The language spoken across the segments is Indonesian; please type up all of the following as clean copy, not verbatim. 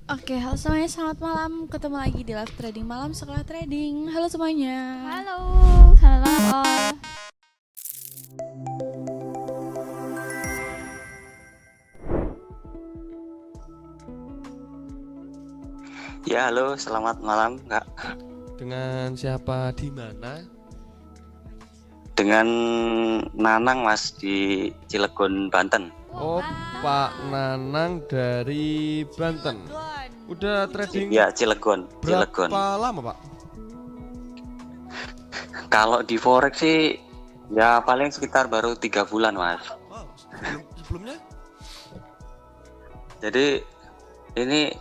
Oke, halo semuanya, selamat malam. Ketemu lagi di live trading malam sekolah trading. Halo semuanya. Halo, selamat malam all. Ya, halo, selamat malam, Kak. Dengan siapa di mana? Dengan Nanang, Mas, di Cilegon, Banten. Oh, Pak Nanang dari Banten. Udah trading Ya, Cilegon. berapa lama, Pak? Kalau di forex sih, ya paling sekitar baru 3 bulan, Mas. Wow, sebelumnya? Jadi ini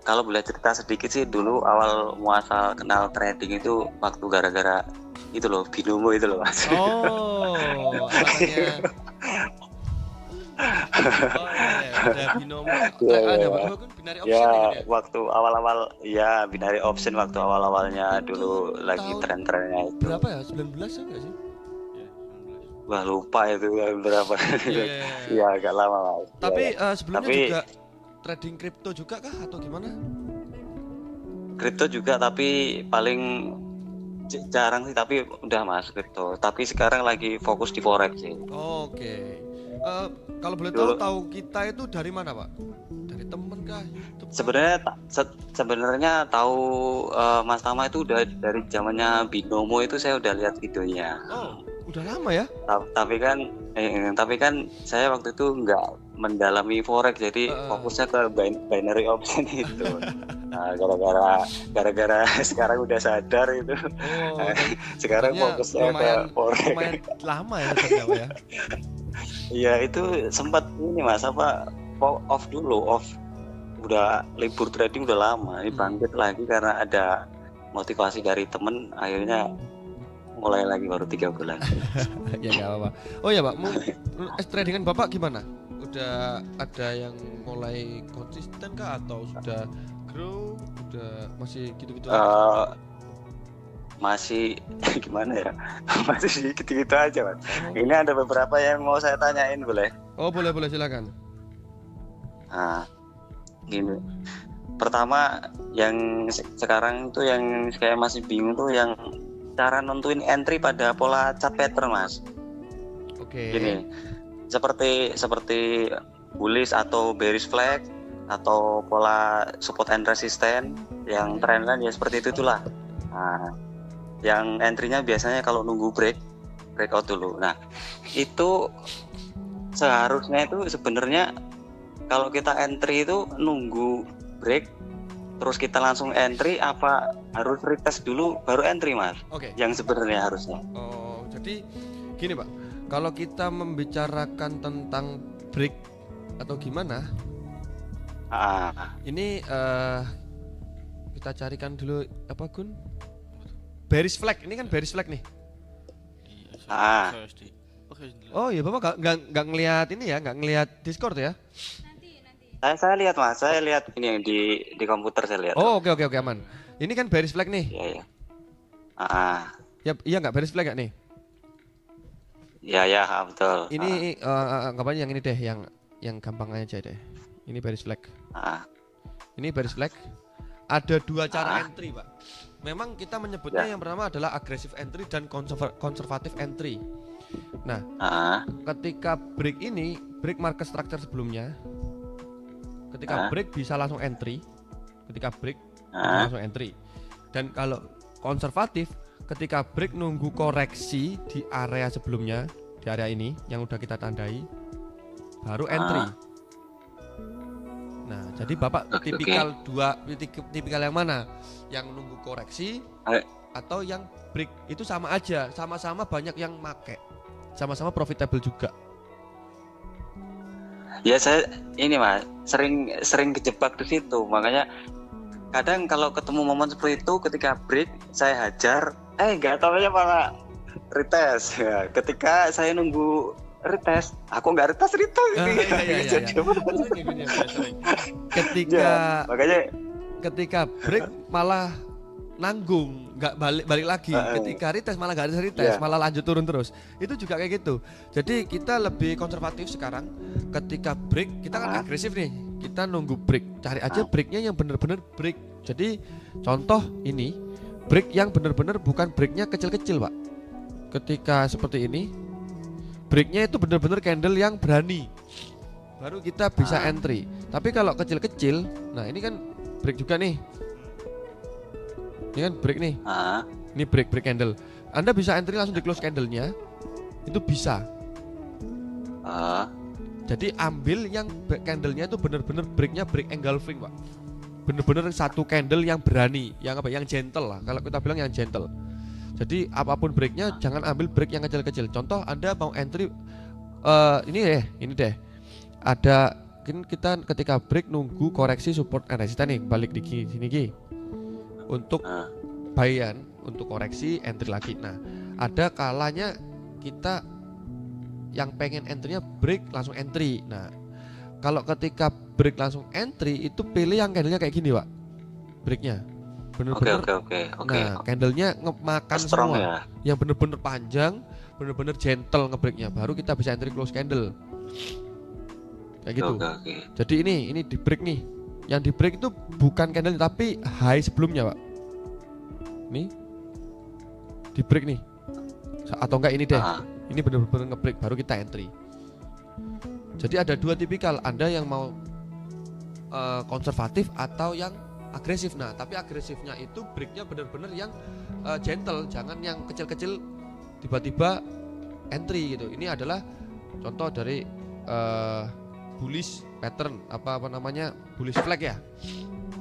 kalau boleh cerita sedikit sih, dulu awal muasal kenal trading itu waktu gara-gara itu loh, binomo itu loh, Mas. Oh, anaknya. Oh iya, ada binomo. Ada Pak, kan binary option Ya, ya? waktu awal-awal, ya binary option waktu awal-awalnya Itu dulu lagi tahun tren-trennya itu. Berapa ya? 19 ya enggak sih? Wah, lupa itu berapa. Iya. Iya, agak lama, Mas. Tapi Ya. sebelumnya Tapi- juga trading kripto juga kah atau gimana? Kripto juga, tapi paling jarang sih, tapi udah masuk kripto. Tapi sekarang lagi fokus di forex sih. Oke. Kalau boleh Dulu- tahu kita itu dari mana, Pak? Dari temen kah? YouTube kah? Sebenarnya tahu Mas Tama itu udah dari zamannya binomo itu saya udah lihat videonya. Oh, udah lama ya? Tapi kan saya waktu itu nggak mendalami forex, jadi fokusnya ke binary option itu. Nah, gara-gara sekarang udah sadar itu. Oh, Sekarang ternyata fokusnya ke forex. lumayan lama ya ternyata ya. Iya, itu sempat ini, Mas, off dulu, udah libur trading udah lama. Ini bangkit lagi karena ada motivasi dari temen, akhirnya mulai lagi baru 3 bulan. Ya nggak apa-apa. Oh ya, Pak, tradingan Bapak gimana? Udah ada yang mulai konsisten kah atau sudah grow? Udah masih gitu-gitu aja? Masih gimana ya? Masih gitu-gitu aja, Mas. Ini ada beberapa yang mau saya tanyain, boleh? Oh, boleh silakan. Nah, gini. Pertama, yang sekarang itu yang saya masih bingung tuh yang cara nentuin entry pada pola chart pattern, Mas. Oke. Gini, seperti bullish atau bearish flag atau pola support and resistance yang trendline ya seperti itulah. Nah, yang entry-nya biasanya kalau nunggu breakout dulu. Nah, itu seharusnya itu sebenarnya kalau kita entry itu nunggu break terus kita langsung entry, apa harus retest dulu baru entry, Mas? Oke. Yang sebenarnya harusnya. Oh, jadi gini, Pak. Kalau kita membicarakan tentang break atau gimana, ini kita carikan dulu apa, Gun? Bearish flag. Ini kan bearish flag nih. Oh iya, Bapak nggak ngelihat ini ya, nggak ngelihat Discord ya? Saya lihat, Mas, saya lihat ini yang di komputer saya lihat. Oh, oke aman. Ini kan bearish flag nih. Iya. Ya, iya nggak bearish flag nggak nih? Ya, betul. Ini anggapannya yang ini deh, yang gampang aja deh. Ini bearish flag. Ini bearish flag. Ada dua cara entry, Pak. Memang kita menyebutnya yang pertama adalah aggressive entry dan konservatif entry. Nah, ketika break ini, break market structure sebelumnya, ketika break bisa langsung entry, ketika break bisa langsung entry. Dan kalau konservatif, ketika break nunggu koreksi di area sebelumnya, di area ini yang udah kita tandai, baru entry. Nah, jadi Bapak tipikal yang mana? Yang nunggu koreksi atau yang break? Itu sama aja, sama-sama banyak yang make, sama-sama profitable juga. Ya, saya ini, Mas, sering kejebak di situ. Makanya kadang kalau ketemu momen seperti itu, ketika break saya hajar, nggak taunya malah retest. Ya, ketika saya nunggu retest, aku nggak retest. Ketika makanya ketika break malah nanggung, nggak balik lagi. Ketika retest malah nggak retest, malah lanjut turun terus. Itu juga kayak gitu. Jadi kita lebih konservatif sekarang. Ketika break kita kan agresif nih. Kita nunggu break, cari aja breaknya yang benar-benar break. Jadi contoh ini break yang benar-benar bukan breaknya kecil-kecil, Pak. Ketika seperti ini, breaknya itu benar-benar candle yang berani. Baru kita bisa entry. Tapi kalau kecil-kecil, nah ini kan break juga nih. Ini kan break nih. Ini break candle. Anda bisa entry langsung di close candlenya. Itu bisa. Jadi ambil yang candlenya itu benar-benar breaknya break engulfing, Pak. Benar-benar satu candle yang berani, yang apa? Yang gentle lah. Kalau kita bilang yang gentle. Jadi apapun breaknya jangan ambil break yang kecil-kecil. Contoh Anda mau entry ini deh. Ada kita ketika break nunggu koreksi support and resistance nih, balik di sini Ki. Untuk buy-an, untuk koreksi entry lagi. Nah, ada kalanya kita yang pengen entry-nya break langsung entry. Nah, kalau ketika break langsung entry itu pilih yang candle-nya kayak gini, Pak. Breaknya bener-bener. Oke. Nah, candle-nya ngemakan semua. Ya? Yang bener-bener panjang, bener-bener gentle ngebreaknya. Baru kita bisa entry close candle. Kayak gitu. Jadi ini di break nih. Yang di break itu bukan candle tapi high sebelumnya, Pak. Nih. Di break nih. Atau enggak ini deh. Ini benar-benar nge-break baru kita entry. Jadi ada dua tipikal, Anda yang mau konservatif atau yang agresif. Nah, tapi agresifnya itu breaknya benar-benar yang gentle, jangan yang kecil-kecil tiba-tiba entry gitu. Ini adalah contoh dari bullish pattern, apa namanya, bullish flag ya.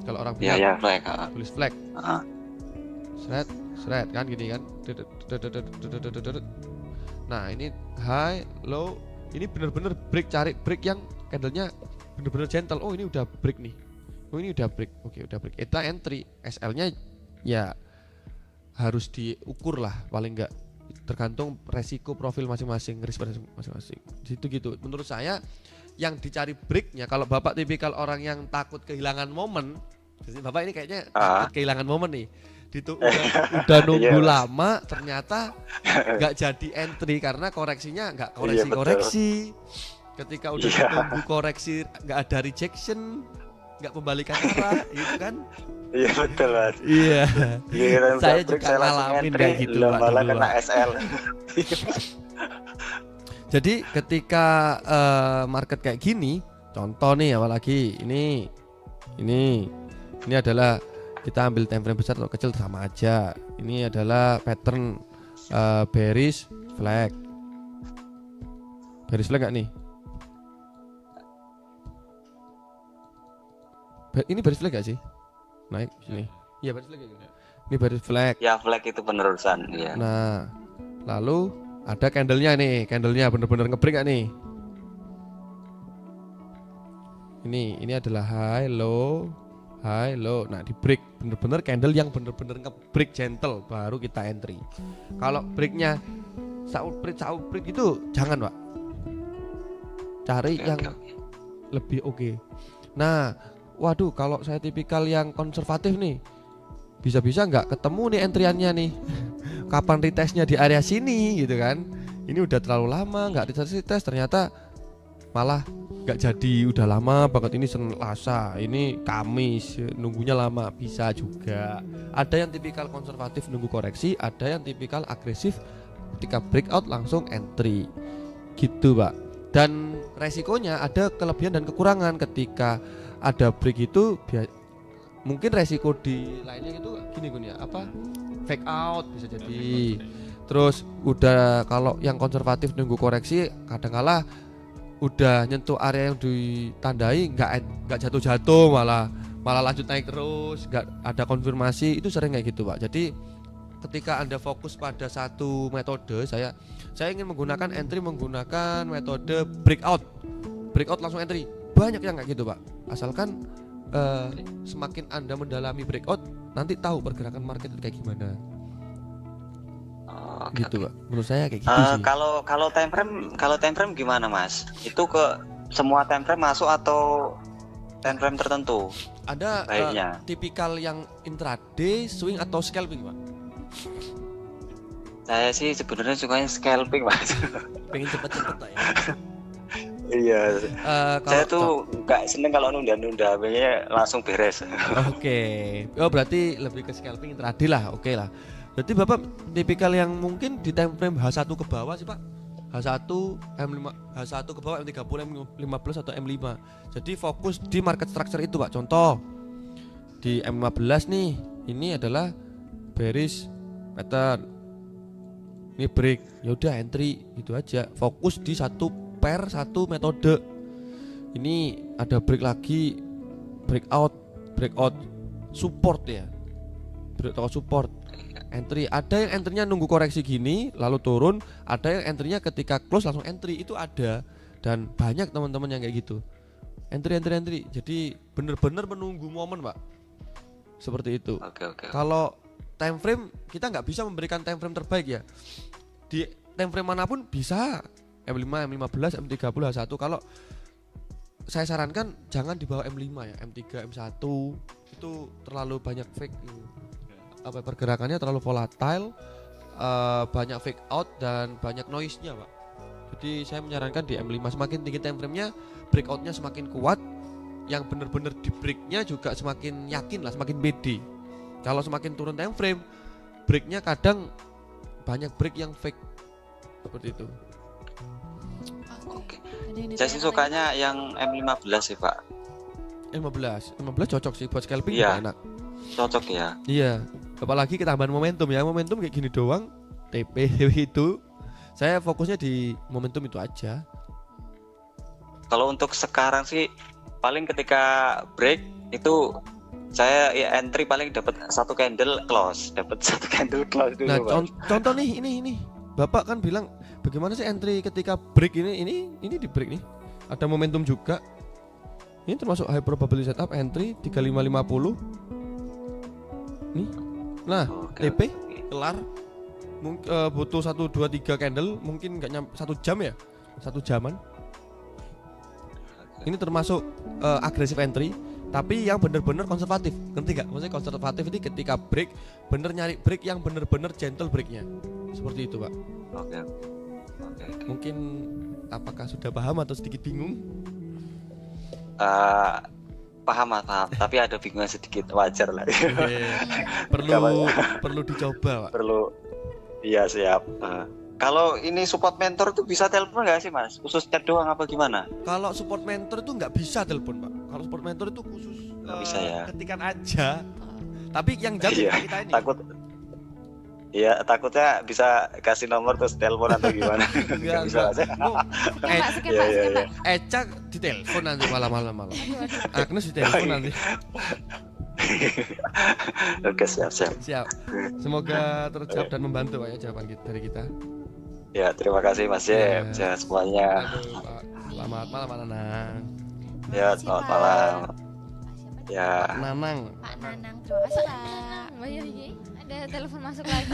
Kalau orang bilang flag, bullish flag. Seret kan gini kan. Nah, ini high, low. Ini benar-benar break, cari break yang candlenya benar-benar gentle. Oh, ini udah break nih. Oh, ini udah break. Oke, udah break. Kita entry. SL-nya ya harus diukur lah paling enggak. Tergantung resiko profil masing-masing, risk masing-masing. Situ gitu. Menurut saya yang dicari breaknya, kalau Bapak tipikal orang yang takut kehilangan momen, Bapak ini kayaknya takut kehilangan momen nih. Udah nunggu lama ternyata nggak jadi entry karena koreksinya nggak koreksi. Ketika udah nunggu koreksi nggak ada rejection, nggak pembalikan arah, itu kan? Iya betul, Mas. Iya. Saya juga ngalamin kayak gitu, Pak. Malah kena SL. Jadi ketika market kayak gini, contoh nih apalagi ini adalah kita ambil time frame besar atau kecil sama aja. Ini adalah pattern bearish flag. Bearish flag nggak nih? Ini bearish flag gak sih? Naik sini. Iya bearish flag ya. Ini bearish flag. Ya flag itu penerusan. Ya. Nah, lalu ada candlenya nih. Candlenya bener-bener ngebreak gak nih? Ini adalah high, low. Nah di break bener-bener candle yang bener-bener nge-break gentle baru kita entry. Kalau breaknya break itu jangan, Pak. Cari yang lebih oke. Nah, waduh, kalau saya tipikal yang konservatif nih, bisa-bisa nggak ketemu nih entryannya nih. Kapan retestnya di area sini gitu kan? Ini udah terlalu lama nggak retest, ternyata malah nggak jadi, udah lama banget, ini Selasa, ini Kamis, nunggunya lama, bisa juga. Ada yang tipikal konservatif nunggu koreksi, ada yang tipikal agresif ketika breakout langsung entry gitu, Pak. Dan resikonya ada kelebihan dan kekurangan. Ketika ada break itu mungkin resiko di lainnya itu gini Gun ya, apa fake out bisa jadi. Terus udah kalau yang konservatif nunggu koreksi kadang-kala udah nyentuh area yang ditandai nggak jatuh-jatuh, malah lanjut naik terus, nggak ada konfirmasi, itu sering kayak gitu, Pak. Jadi ketika Anda fokus pada satu metode, saya ingin menggunakan entry menggunakan metode breakout langsung entry. Banyak yang kayak gitu, Pak. Asalkan semakin Anda mendalami breakout, nanti tahu pergerakan market itu kayak gimana. Gitu, Pak. Menurut saya kayak gitu sih. Kalau time frame gimana, Mas? Itu ke semua time frame masuk atau time frame tertentu. Ada tipikal yang intraday, swing atau scalping, Pak? Saya sih sebenarnya sukanya scalping, Mas. Pengen cepet-cepet ya. Iya. Saya tuh nggak seneng kalau nunda-nunda, pengennya langsung beres. Oke. Oh, berarti lebih ke scalping intraday lah. Oke lah. Berarti Bapak tipikal yang mungkin di time frame H1 ke bawah sih, Pak? H1, M5, H1 ke bawah, M30, M15 atau M5. Jadi fokus di market structure itu, Pak. Contoh di M15 nih, ini adalah bearish pattern. Ini break, ya udah entry gitu aja. Fokus di satu pair, satu metode. Ini ada break lagi, breakout, support ya. Breakout support. Entry, ada yang entry-nya nunggu koreksi gini lalu turun, ada yang entry-nya ketika close langsung entry, itu ada dan banyak teman-teman yang kayak gitu. Entry. Jadi bener-bener menunggu momen, Pak. Seperti itu. Oke. Kalau time frame kita nggak bisa memberikan time frame terbaik ya. Di time frame manapun bisa M5, M15, M30, H1. Kalau saya sarankan jangan di bawah M5 ya, M3, M1 itu terlalu banyak fake. Pergerakannya terlalu volatile, banyak fake out dan banyak noise-nya, Pak. Jadi saya menyarankan di M5 semakin tinggi time frame-nya, breakout-nya semakin kuat, yang benar-benar di break-nya juga semakin yakin lah, semakin pede. Kalau semakin turun time frame, break-nya kadang banyak break yang fake. Seperti itu. Oke. Saya sih sukanya yang M15 sih, Pak. M15 cocok sih buat scalping, iya, enak. Cocok ya. Iya. Apalagi ketambahan momentum ya. Momentum kayak gini doang. TP itu. Saya fokusnya di momentum itu aja. Kalau untuk sekarang sih paling ketika break itu saya ya entry paling dapat satu candle close dulu. Nah, contoh nih ini. Bapak kan bilang bagaimana sih entry ketika break ini di break nih. Ada momentum juga. Ini termasuk high probability setup entry 3550. Nih. Nah, TP kelar. Butuh 1 2 3 candle, mungkin enggak nyampe 1 jam ya. 1 jaman. Ini termasuk agresif entry, tapi yang benar-benar konservatif. Ngerti gak? Maksudnya konservatif ini ketika break, bener nyari break yang benar-benar gentle breaknya. Seperti itu, Pak. Oke. Mungkin apakah sudah paham atau sedikit bingung? Paham, tapi ada bingungnya sedikit, wajar lah. Perlu dicoba, Pak. Perlu. Iya, siap. Kalau ini support mentor itu bisa telepon nggak sih, Mas? Khusus chat doang apa gimana? Kalau support mentor itu nggak bisa telepon, Pak. Kalau support mentor itu khusus bisa ya. Ketikan aja. Tapi yang jam kita ini. Takutnya bisa kasih nomor terus telepon atau gimana? Enggak bisa. Eca ditelepon nanti malam. Agnes ditelepon nanti. Oke, siap. Semoga terjawab dan membantu, Pak, ya, jawaban dari kita. Ya, terima kasih, Mas Jeb. Ya, semuanya. Pak. Selamat malam, Pak Nanang. Ya, selamat malam. Ya. Pak Nanang, terima kasih, Pak. Ada telepon masuk lagi.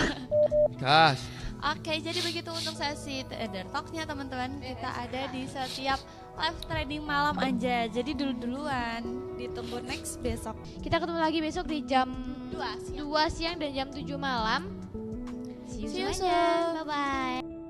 Gas. Oke, jadi begitu untuk sesi trader talk-nya, teman-teman. Kita ada di setiap live trading malam aja. Jadi duluan ditunggu next besok. Kita ketemu lagi besok di jam 2 siang dan jam 7 malam. See you See you semuanya. soon. Bye-bye.